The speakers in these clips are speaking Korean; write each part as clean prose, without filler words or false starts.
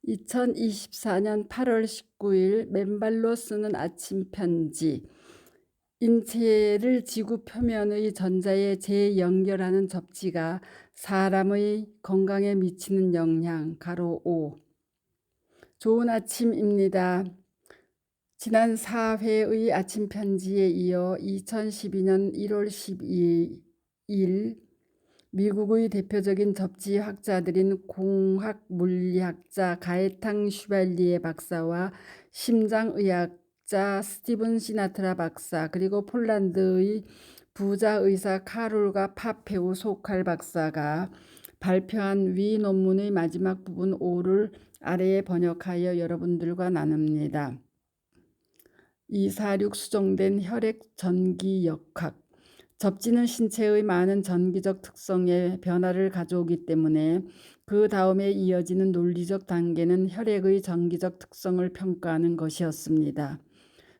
2024년 8월 19일 맨발로 쓰는 아침 편지. 인체를 지구 표면의 전자에 재연결하는 접지가 사람의 건강에 미치는 영향 가로 5. 좋은 아침입니다. 지난 4회의 아침 편지에 이어 2012년 1월 12일 미국의 대표적인 접지학자들인 공학 물리학자 가에탕 슈발리에 박사와 심장의학자 스티븐 시나트라 박사, 그리고 폴란드의 부자 의사 카롤과 파페우 소칼 박사가 발표한 위 논문의 마지막 부분 5를 아래에 번역하여 여러분들과 나눕니다. 246 수정된 혈액 전기역학. 접지는 신체의 많은 전기적 특성에 변화를 가져오기 때문에 그 다음에 이어지는 논리적 단계는 혈액의 전기적 특성을 평가하는 것이었습니다.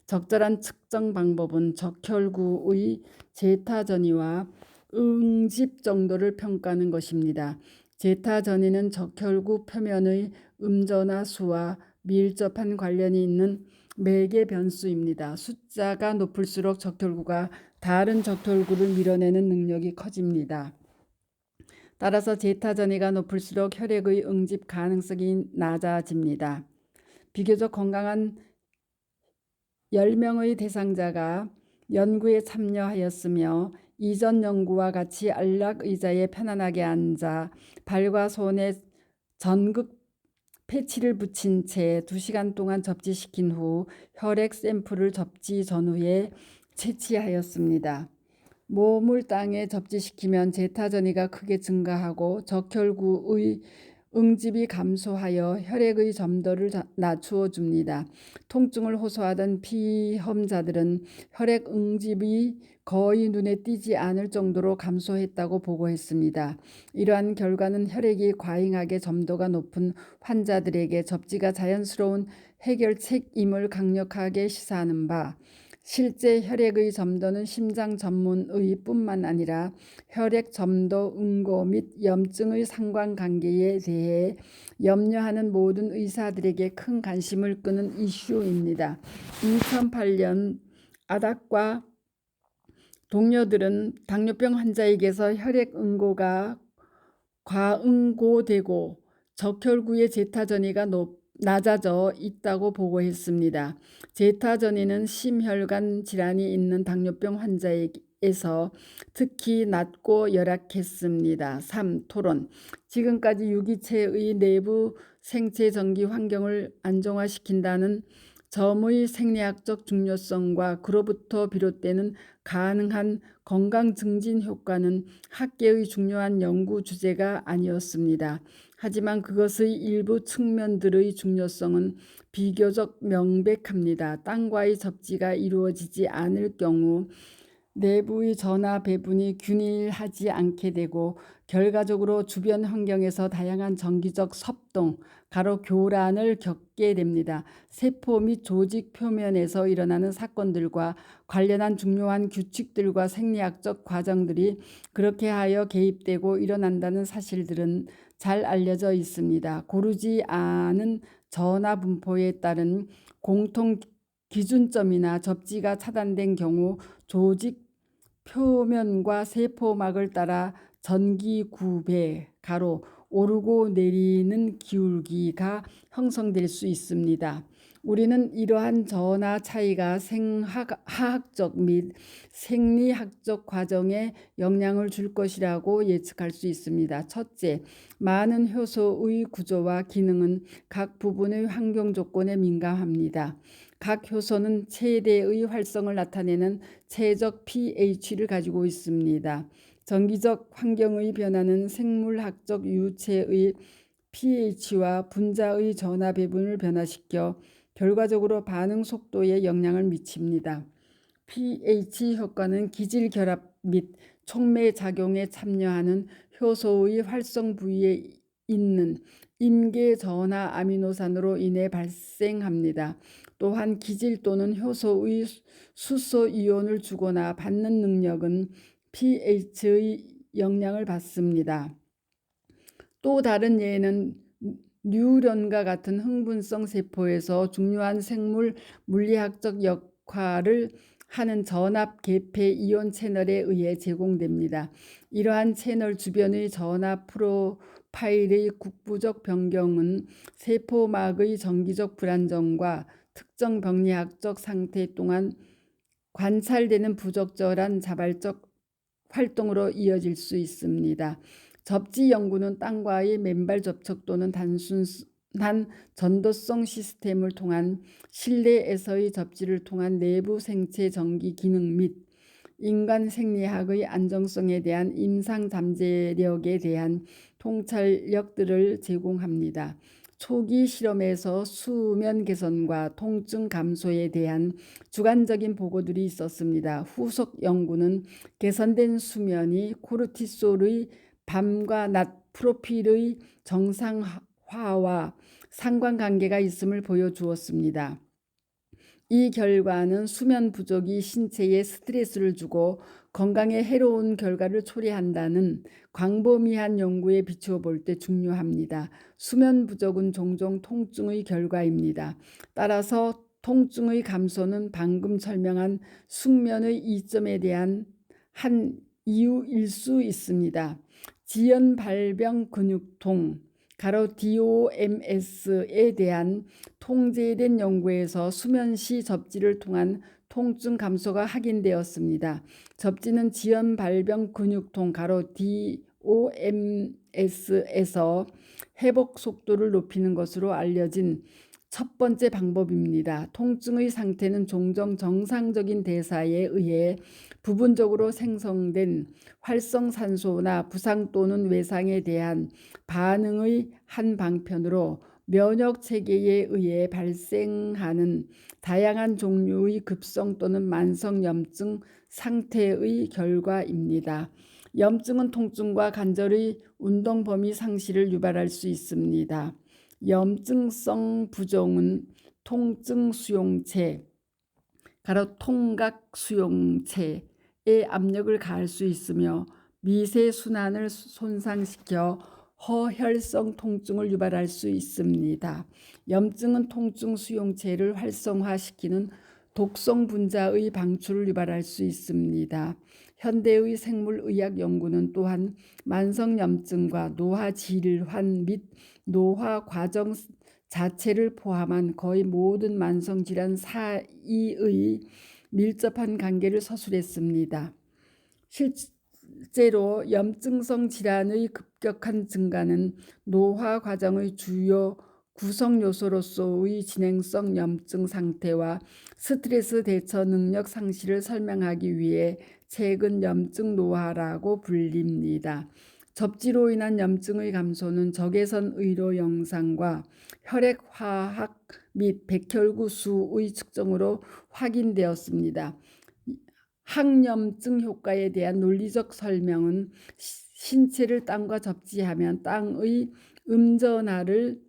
적절한 측정 방법은 적혈구의 제타 전이와 응집 정도를 평가하는 것입니다. 제타 전이는 적혈구 표면의 음전화 수와 밀접한 관련이 있는 매개 변수입니다. 숫자가 높을수록 적혈구가 다른 적혈구를 밀어내는 능력이 커집니다. 따라서 제타 전이가 높을수록 혈액의 응집 가능성이 낮아집니다. 비교적 건강한 10명의 대상자가 연구에 참여하였으며 이전 연구와 같이 안락의자에 편안하게 앉아 발과 손에 전극 패치를 붙인 채 2시간 동안 접지시킨 후 혈액 샘플을 접지 전후에 채취하였습니다. 몸을 땅에 접지시키면 제타 전이가 크게 증가하고 적혈구의 응집이 감소하여 혈액의 점도를 낮추어 줍니다. 통증을 호소하던 피험자들은 혈액 응집이 거의 눈에 띄지 않을 정도로 감소했다고 보고했습니다. 이러한 결과는 혈액이 과잉하게 점도가 높은 환자들에게 접지가 자연스러운 해결책임을 강력하게 시사하는 바, 실제 혈액의 점도는 심장 전문의 뿐만 아니라 혈액 점도 응고 및 염증의 상관관계에 대해 염려하는 모든 의사들에게 큰 관심을 끄는 이슈입니다. 2008년 아닥과 동료들은 당뇨병 환자에게서 혈액 응고가 과응고되고 적혈구의 제타 전이가 낮아져 있다고 보고했습니다. 제타 전이는 심혈관 질환이 있는 당뇨병 환자에서 특히 낮고 열악했습니다. 3. 토론. 지금까지 유기체의 내부 생체 전기 환경을 안정화시킨다는 점의 생리학적 중요성과 그로부터 비롯되는 가능한 건강 증진 효과는 학계의 중요한 연구 주제가 아니었습니다. 하지만 그것의 일부 측면들의 중요성은 비교적 명백합니다. 땅과의 접지가 이루어지지 않을 경우 내부의 전하 배분이 균일하지 않게 되고 결과적으로 주변 환경에서 다양한 전기적 섭동, 교란을 겪게 됩니다. 세포 및 조직 표면에서 일어나는 사건들과 관련한 중요한 규칙들과 생리학적 과정들이 그렇게 하여 개입되고 일어난다는 사실들은 잘 알려져 있습니다. 고르지 않은 전하 분포에 따른 공통 기준점이나 접지가 차단된 경우 조직 표면과 세포막을 따라 전기구배 오르고 내리는 기울기가 형성될 수 있습니다. 우리는 이러한 전하 차이가 생화학적 및 생리학적 과정에 영향을 줄 것이라고 예측할 수 있습니다. 첫째, 많은 효소의 구조와 기능은 각 부분의 환경 조건에 민감합니다. 각 효소는 체대의 활성을 나타내는 체적 pH를 가지고 있습니다. 전기적 환경의 변화는 생물학적 유체의 pH와 분자의 전하 배분을 변화시켜 결과적으로 반응 속도에 영향을 미칩니다. pH 효과는 기질 결합 및 촉매 작용에 참여하는 효소의 활성 부위에 있는 임계 전하 아미노산으로 인해 발생합니다. 또한 기질 또는 효소의 수소 이온을 주거나 받는 능력은 pH의 영향을 받습니다. 또 다른 예는 뉴런과 같은 흥분성 세포에서 중요한 생물 물리학적 역할을 하는 전압 개폐 이온 채널에 의해 제공됩니다. 이러한 채널 주변의 전압 프로파일의 국부적 변경은 세포막의 정기적 불안정과 특정 병리학적 상태 동안 관찰되는 부적절한 자발적 활동으로 이어질 수 있습니다. 접지 연구는 땅과의 맨발 접촉 또는 단순한 전도성 시스템을 통한 실내에서의 접지를 통한 내부 생체 전기 기능 및 인간 생리학의 안정성에 대한 임상 잠재력에 대한 통찰력들을 제공합니다. 초기 실험에서 수면 개선과 통증 감소에 대한 주관적인 보고들이 있었습니다. 후속 연구는 개선된 수면이 코르티솔의 밤과 낮 프로필의 정상화와 상관관계가 있음을 보여주었습니다. 이 결과는 수면 부족이 신체에 스트레스를 주고 건강에 해로운 결과를 초래한다는 광범위한 연구에 비추어 볼 때 중요합니다. 수면 부족은 종종 통증의 결과입니다. 따라서 통증의 감소는 방금 설명한 숙면의 이점에 대한 한 이유일 수 있습니다. 지연발병 근육통 DOMS에 대한 통제된 연구에서 수면 시 접지를 통한 통증 감소가 확인되었습니다. 접지는 지연발병 근육통 DOMS에서 회복 속도를 높이는 것으로 알려진 첫 번째 방법입니다. 통증의 상태는 종종 정상적인 대사에 의해 부분적으로 생성된 활성산소나 부상 또는 외상에 대한 반응의 한 방편으로 면역 체계에 의해 발생하는 다양한 종류의 급성 또는 만성 염증 상태의 결과입니다. 염증은 통증과 관절의 운동 범위 상실을 유발할 수 있습니다. 염증성 부종은 통증 수용체 통각 수용체에 압력을 가할 수 있으며 미세 순환을 손상시켜 허혈성 통증을 유발할 수 있습니다. 염증은 통증 수용체를 활성화시키는 독성 분자의 방출을 유발할 수 있습니다. 현대의 생물의학 연구는 또한 만성염증과 노화질환 및 노화 과정 자체를 포함한 거의 모든 만성질환 사이의 밀접한 관계를 서술했습니다. 실제로 염증성 질환의 급격한 증가는 노화 과정의 주요 구성 요소로서의 진행성 염증 상태와 스트레스 대처 능력 상실을 설명하기 위해 최근 염증 노화라고 불립니다. 접지로 인한 염증의 감소는 적외선 의료 영상과 혈액 화학 및 백혈구 수의 측정으로 확인되었습니다. 항염증 효과에 대한 논리적 설명은 신체를 땅과 접지하면 땅의 음전하를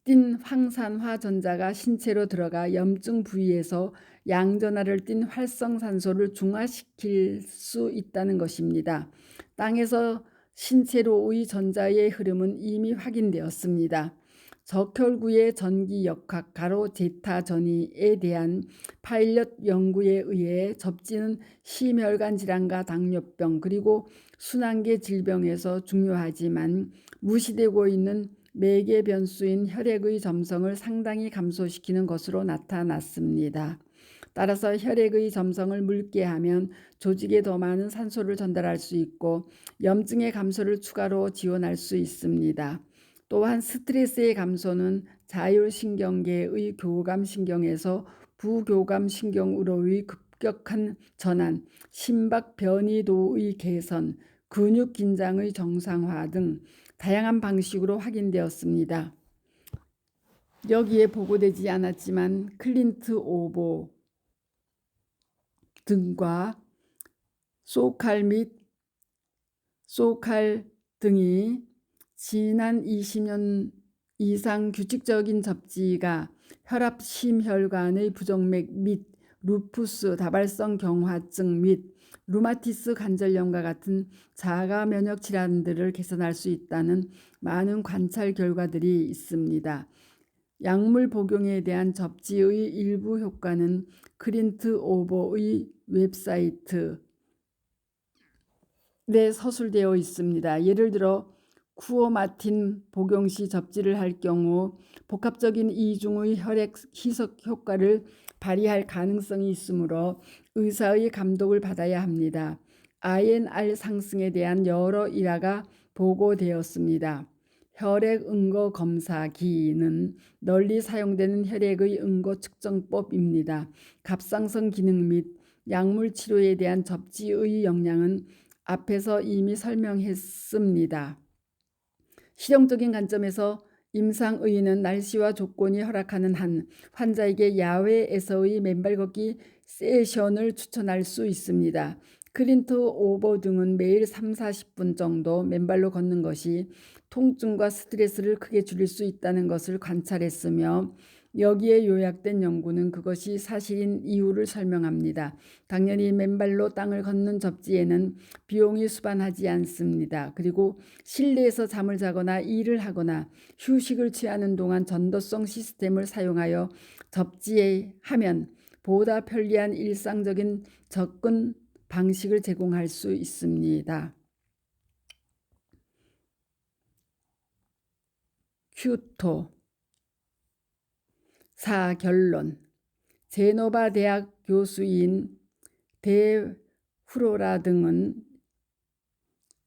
띤 황산화 전자가 신체로 들어가 염증 부위에서 양전하를 띤 활성산소를 중화시킬 수 있다는 것입니다. 땅에서 신체로의 전자의 흐름은 이미 확인되었습니다. 적혈구의 전기 역학 제타 전이에 대한 파일럿 연구에 의해 접지는 심혈관 질환과 당뇨병 그리고 순환계 질병에서 중요하지만 무시되고 있는 매개 변수인 혈액의 점성을 상당히 감소시키는 것으로 나타났습니다. 따라서 혈액의 점성을 묽게 하면 조직에 더 많은 산소를 전달할 수 있고 염증의 감소를 추가로 지원할 수 있습니다. 또한 스트레스의 감소는 자율신경계의 교감신경에서 부교감신경으로의 급격한 전환, 심박 변이도의 개선, 근육 긴장의 정상화 등 다양한 방식으로 확인되었습니다. 여기에 보고되지 않았지만 클린트 오보 등과 소칼 등이 지난 20년 이상 규칙적인 접지가 혈압 심혈관의 부정맥 및 루푸스 다발성 경화증 및 루마티스 관절염과 같은 자가 면역 질환들을 개선할 수 있다는 많은 관찰 결과들이 있습니다. 약물 복용에 대한 접지의 일부 효과는 클린트 오버의 웹사이트에 서술되어 있습니다. 예를 들어 쿠오마틴 복용 시 접지를 할 경우 복합적인 이중의 혈액 희석 효과를 발휘할 가능성이 있으므로 의사의 감독을 받아야 합니다. INR 상승에 대한 여러 일화가 보고되었습니다. 혈액 응고 검사기는 널리 사용되는 혈액의 응고 측정법입니다. 갑상선 기능 및 약물 치료에 대한 접지의 영향은 앞에서 이미 설명했습니다. 실용적인 관점에서 임상의는 날씨와 조건이 허락하는 한 환자에게 야외에서의 맨발 걷기 세션을 추천할 수 있습니다. 클린트 오버 등은 매일 3-40분 정도 맨발로 걷는 것이 통증과 스트레스를 크게 줄일 수 있다는 것을 관찰했으며 여기에 요약된 연구는 그것이 사실인 이유를 설명합니다. 당연히 맨발로 땅을 걷는 접지에는 비용이 수반하지 않습니다. 그리고 실내에서 잠을 자거나 일을 하거나 휴식을 취하는 동안 전도성 시스템을 사용하여 접지에 하면 보다 편리한 일상적인 접근 방식을 제공할 수 있습니다. 큐토 4. 결론. 제노바 대학 교수인 데 후로라 등은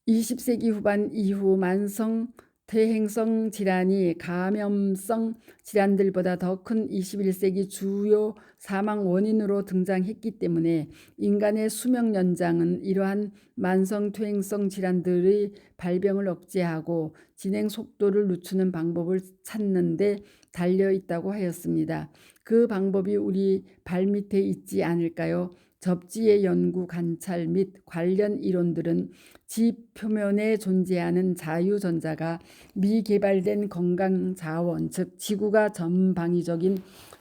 20세기 후반 이후 만성 퇴행성 질환이 감염성 질환들보다 더 큰 21세기 주요 사망 원인으로 등장했기 때문에 인간의 수명 연장은 이러한 만성 퇴행성 질환들의 발병을 억제하고 진행 속도를 늦추는 방법을 찾는 데 달려 있다고 하였습니다. 그 방법이 우리 발밑에 있지 않을까요? 접지의 연구, 관찰 및 관련 이론들은 지 표면에 존재하는 자유전자가 미개발된 건강자원, 즉 지구가 전방위적인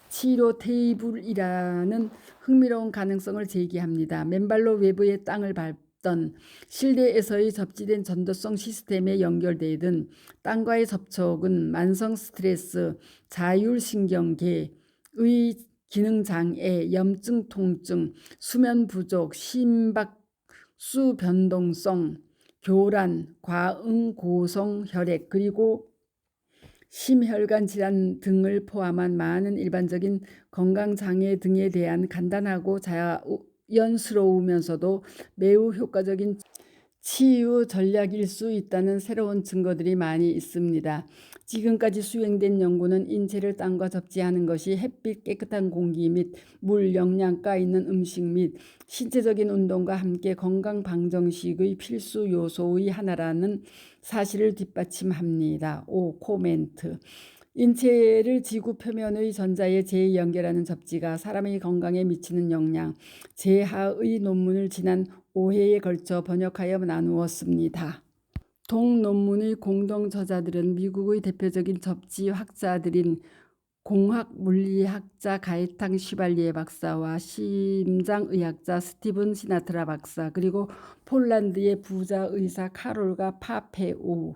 치료 테이블이라는 흥미로운 가능성을 제기합니다. 맨발로 외부의 땅을 밟던 실내에서의 접지된 전도성 시스템에 연결되든 땅과의 접촉은 만성 스트레스, 자율신경계의 기능장애, 염증, 통증, 수면 부족, 심박수 변동성, 교란, 과응, 고성, 혈액, 그리고 심혈관 질환 등을 포함한 많은 일반적인 건강장애 등에 대한 간단하고 자연스러우면서도 매우 효과적인 치유 전략일 수 있다는 새로운 증거들이 많이 있습니다. 지금까지 수행된 연구는 인체를 땅과 접지하는 것이 햇빛, 깨끗한 공기 및 물, 영양가 있는 음식 및 신체적인 운동과 함께 건강 방정식의 필수 요소의 하나라는 사실을 뒷받침합니다. 5. 코멘트. 인체를 지구 표면의 전자에 재연결하는 접지가 사람의 건강에 미치는 영향, 제하의 논문을 지난 5회에 걸쳐 번역하여 나누었습니다. 동논문의 공동 저자들은 미국의 대표적인 접지학자들인 공학 물리학자 가에탕 슈발리에 박사와 심장의학자 스티븐 시나트라 박사, 그리고 폴란드의 부자 의사 카롤과 파페우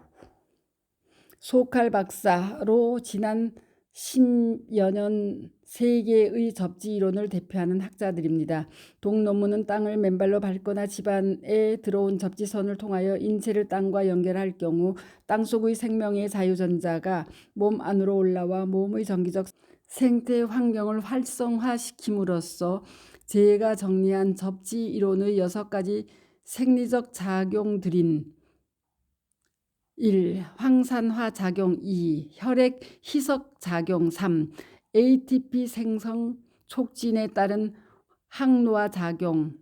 소칼 박사로 지난 10여 년 세계의 접지 이론을 대표하는 학자들입니다. 동논문은 땅을 맨발로 밟거나 집안에 들어온 접지선을 통하여 인체를 땅과 연결할 경우 땅속의 생명의 자유전자가 몸 안으로 올라와 몸의 정기적 생태 환경을 활성화시킴으로써 제가 정리한 접지 이론의 6가지 생리적 작용들인 1. 황산화 작용 2. 혈액 희석 작용 3. ATP 생성 촉진에 따른 항노화 작용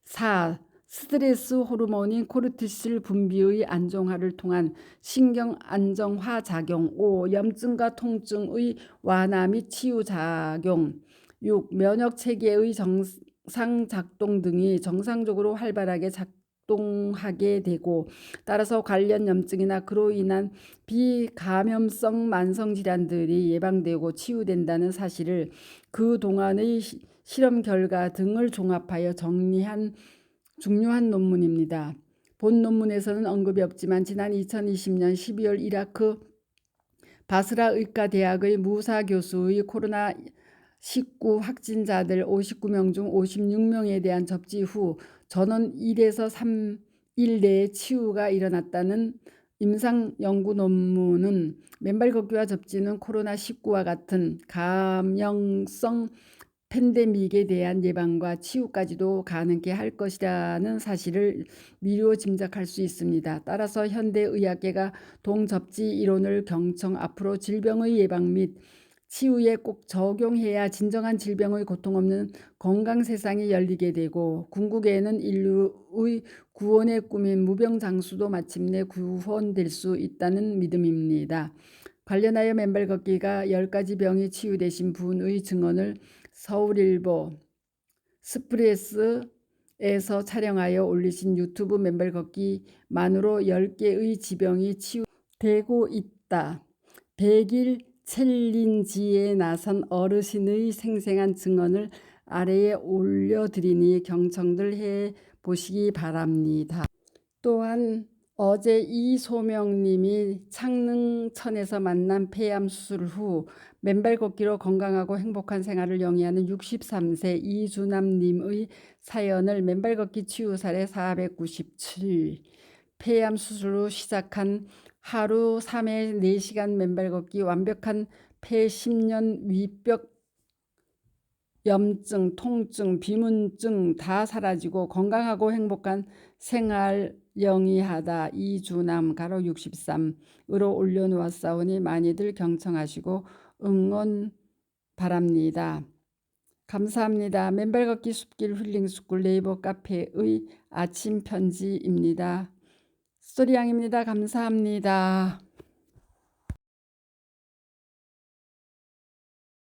4. 스트레스 호르몬인 코르티솔 분비의 안정화를 통한 신경 안정화 작용 5. 염증과 통증의 완화 및 치유 작용 6. 면역 체계의 정상 작동 등이 정상적으로 활발하게 작동하게 되고 따라서 관련 염증이나 그로 인한 비감염성 만성 질환들이 예방되고 치유된다는 사실을 그동안의 실험 결과 등을 종합하여 정리한 중요한 논문입니다. 본 논문에서는 언급이 없지만 지난 2020년 12월 이라크 바스라 의과대학의 무사 교수의 코로나19 확진자들 59명 중 56명에 대한 접지 후 전원 1에서 3일 내에 치유가 일어났다는 임상 연구 논문은 맨발 걷기와 접지는 코로나19와 같은 감염성 팬데믹에 대한 예방과 치유까지도 가능케 할 것이라는 사실을 미루어 짐작할 수 있습니다. 따라서 현대의학계가 동접지 이론을 경청 앞으로 질병의 예방 및 치유에 꼭 적용해야 진정한 질병의 고통 없는 건강 세상이 열리게 되고 궁극에는 인류의 구원의 꿈인 무병장수도 마침내 구원될 수 있다는 믿음입니다. 관련하여 맨발 걷기가 10가지 병이 치유되신 분의 증언을 서울일보 스프레스에서 촬영하여 올리신 유튜브 맨발 걷기만으로 10개의 지병이 치유되고 있다. 100일 챌린지에 나선 어르신의 생생한 증언을 아래에 올려드리니 경청들 해보시기 바랍니다. 또한 어제 이소명님이 창릉천에서 만난 폐암 수술 후 맨발 걷기로 건강하고 행복한 생활을 영위하는 63세 이주남님의 사연을 맨발 걷기 치유 사례 497 폐암 수술 후 시작한 하루 3회 4시간 맨발 걷기 완벽한 폐 10년 위벽 염증, 통증, 비문증 다 사라지고 건강하고 행복한 생활 영위하다 이주남 가로 63으로 올려놓았사오니 많이들 경청하시고 응원 바랍니다. 감사합니다. 맨발 걷기 숲길 힐링 스쿨 네이버 카페의 아침 편지입니다. 스토리양입니다. 감사합니다.